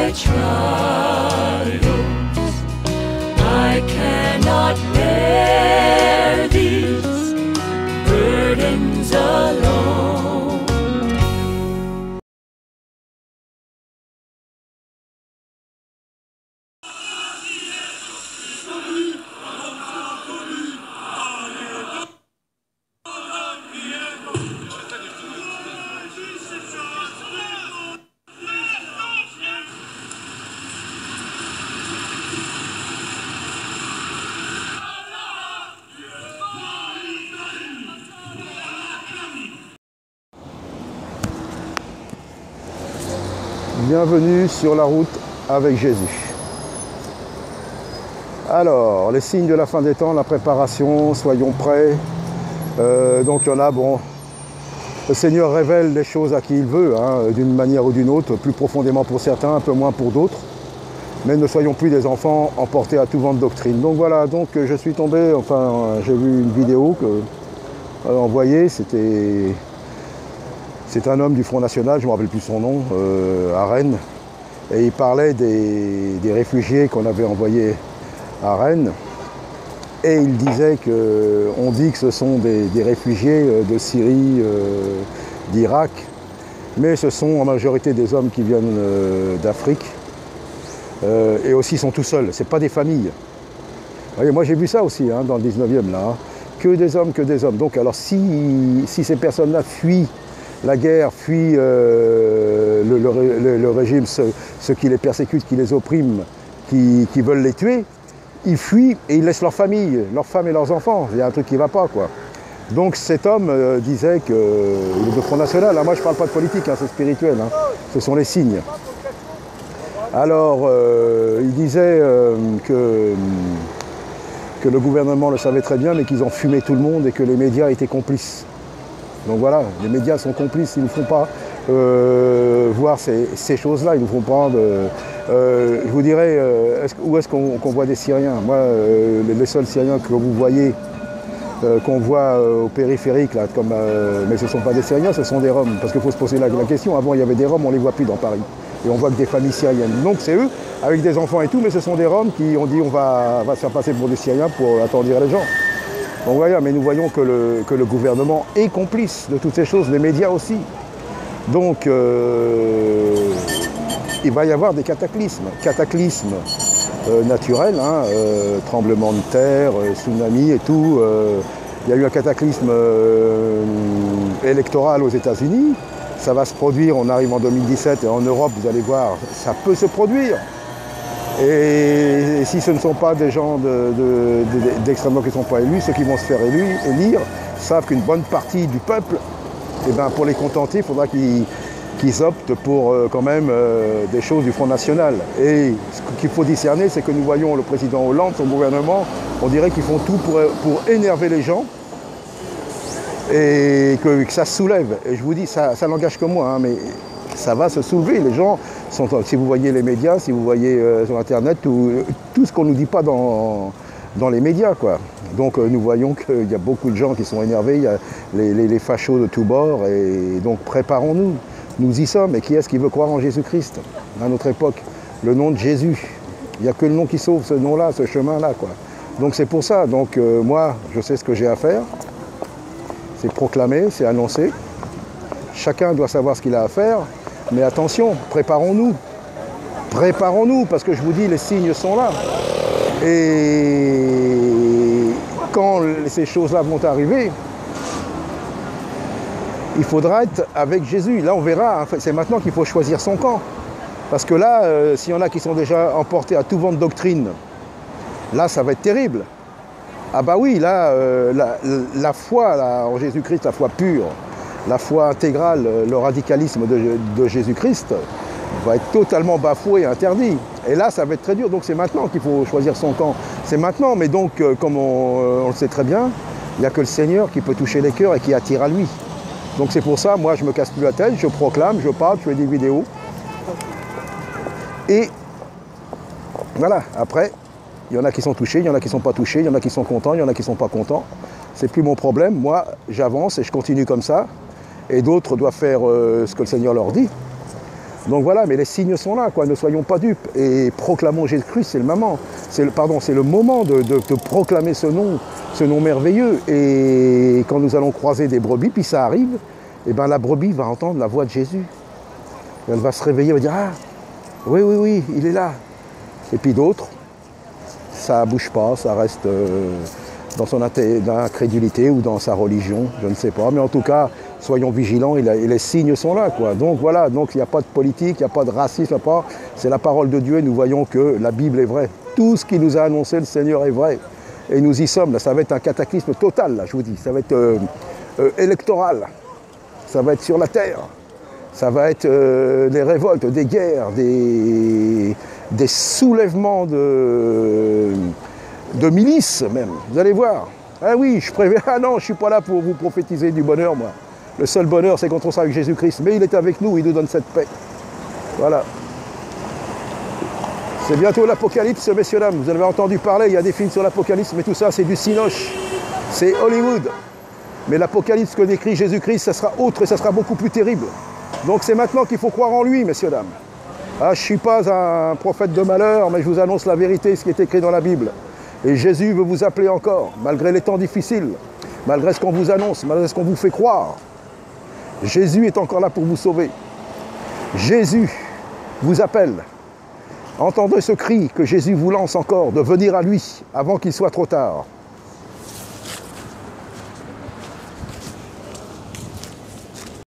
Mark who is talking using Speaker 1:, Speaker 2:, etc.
Speaker 1: my trials. I cannot bear these burdens alone.
Speaker 2: Bienvenue sur la route avec Jésus. Alors, les signes de la fin des temps, la préparation, soyons prêts. Donc il y en a, bon, le Seigneur révèle les choses à qui il veut, hein, d'une manière ou d'une autre, plus profondément pour certains, un peu moins pour d'autres. Mais ne soyons plus des enfants emportés à tout vent de doctrine. Donc voilà, donc je suis tombé, enfin j'ai vu une vidéo que envoyée, c'est un homme du Front National, je ne me rappelle plus son nom, à Rennes. Et il parlait des réfugiés qu'on avait envoyés à Rennes. Et il disait qu'on dit que ce sont des réfugiés de Syrie, d'Irak. Mais ce sont en majorité des hommes qui viennent d'Afrique. Et aussi sont tout seuls, ce n'est pas des familles. Vous voyez, moi j'ai vu ça aussi hein, dans le 19e, là. Hein. Que des hommes, que des hommes. Donc alors si ces personnes-là fuient la guerre, fuient le régime, ceux qui les persécutent, qui les oppriment, qui veulent les tuer, ils fuient et ils laissent leur famille, leurs femmes et leurs enfants. Il y a un truc qui ne va pas, quoi. Donc cet homme disait qu'il est de Front National. Moi je ne parle pas de politique, hein, c'est spirituel. Hein. Ce sont les signes. Alors il disait que le gouvernement le savait très bien, mais qu'ils ont fumé tout le monde et que les médias étaient complices. Donc voilà, les médias sont complices, ils ne font pas voir ces choses-là, ils ne font pas je vous dirais, où est-ce qu'on voit des Syriens? Moi, les seuls Syriens que vous voyez, qu'on voit au périphérique, là, mais ce ne sont pas des Syriens, ce sont des Roms. Parce qu'il faut se poser la question, avant il y avait des Roms, on ne les voit plus dans Paris. Et on voit que des familles syriennes. Donc c'est eux, avec des enfants et tout, mais ce sont des Roms qui ont dit on va se faire passer pour des Syriens pour attendrir les gens. Donc voilà, mais nous voyons que le gouvernement est complice de toutes ces choses, les médias aussi. Donc il va y avoir des cataclysmes naturels, hein, tremblements de terre, tsunamis et tout. Il y a eu un cataclysme électoral aux États-Unis. Ça va se produire, on arrive en 2017 et en Europe, vous allez voir, ça peut se produire. Et si ce ne sont pas des gens d'extrême droite qui ne sont pas élus, ceux qui vont se faire élire savent qu'une bonne partie du peuple, eh ben, pour les contenter, il faudra qu'ils optent pour quand même des choses du Front National. Et ce qu'il faut discerner, c'est que nous voyons le président Hollande, son gouvernement, on dirait qu'ils font tout pour énerver les gens et que ça se soulève. Et je vous dis, ça n'engage que moi, hein, mais ça va se soulever. Les gens sont, si vous voyez les médias, si vous voyez sur Internet, tout ce qu'on ne nous dit pas dans les médias, quoi. Donc nous voyons qu'il y a beaucoup de gens qui sont énervés, il y a les fachos de tous bords, et donc préparons-nous. Nous y sommes, et qui est-ce qui veut croire en Jésus-Christ à notre époque? Le nom de Jésus. Il n'y a que le nom qui sauve, ce nom-là, ce chemin-là, quoi. Donc c'est pour ça, donc moi, je sais ce que j'ai à faire. C'est proclamer, c'est annoncer. Chacun doit savoir ce qu'il a à faire, mais attention, préparons-nous. Préparons-nous, parce que je vous dis, les signes sont là. Et quand ces choses-là vont arriver, il faudra être avec Jésus. Là, on verra. C'est maintenant qu'il faut choisir son camp. Parce que là, s'il y en a qui sont déjà emportés à tout vent de doctrine, là, ça va être terrible. Ah bah oui, là, la foi là, en Jésus-Christ, la foi pure, la foi intégrale, le radicalisme de Jésus-Christ va être totalement bafoué et interdit. Et là, ça va être très dur. Donc c'est maintenant qu'il faut choisir son camp. C'est maintenant, mais donc, comme on le sait très bien, il n'y a que le Seigneur qui peut toucher les cœurs et qui attire à lui. Donc c'est pour ça, moi, je me casse plus la tête, je proclame, je parle, je fais des vidéos. Et voilà, après, il y en a qui sont touchés, il y en a qui ne sont pas touchés, il y en a qui sont contents, il y en a qui ne sont pas contents. C'est plus mon problème. Moi, j'avance et je continue comme ça. Et d'autres doivent faire ce que le Seigneur leur dit. Donc voilà, mais les signes sont là, quoi. Ne soyons pas dupes. Et proclamons Jésus-Christ, c'est le moment. C'est le moment de proclamer ce nom merveilleux. Et quand nous allons croiser des brebis, puis ça arrive, et ben la brebis va entendre la voix de Jésus. Elle va se réveiller, elle va dire, ah, oui, oui, oui, il est là. Et puis d'autres, ça ne bouge pas, ça reste dans son incrédulité ou dans sa religion, je ne sais pas. Mais en tout cas, soyons vigilants et les signes sont là, quoi. Donc voilà, donc il n'y a pas de politique, il n'y a pas de racisme, c'est la parole de Dieu et nous voyons que la Bible est vraie. Tout ce qu'il nous a annoncé, le Seigneur est vrai. Et nous y sommes, là, ça va être un cataclysme total, là, je vous dis. Ça va être électoral, ça va être sur la terre. Ça va être des révoltes, des guerres, des soulèvements de milices même. Vous allez voir. Ah oui, je préviens. Ah non, je ne suis pas là pour vous prophétiser du bonheur, moi. Le seul bonheur, c'est quand on sera avec Jésus-Christ. Mais il est avec nous, il nous donne cette paix. Voilà. C'est bientôt l'Apocalypse, messieurs, dames. Vous en avez entendu parler, il y a des films sur l'Apocalypse, mais tout ça, c'est du cinoche. C'est Hollywood. Mais l'Apocalypse que décrit Jésus-Christ, ça sera autre et ça sera beaucoup plus terrible. Donc c'est maintenant qu'il faut croire en lui, messieurs, dames. Ah, je ne suis pas un prophète de malheur, mais je vous annonce la vérité, ce qui est écrit dans la Bible. Et Jésus veut vous appeler encore, malgré les temps difficiles, malgré ce qu'on vous annonce, malgré ce qu'on vous fait croire. Jésus est encore là pour vous sauver. Jésus vous appelle. Entendez ce cri que Jésus vous lance encore, de venir à lui avant qu'il soit trop tard.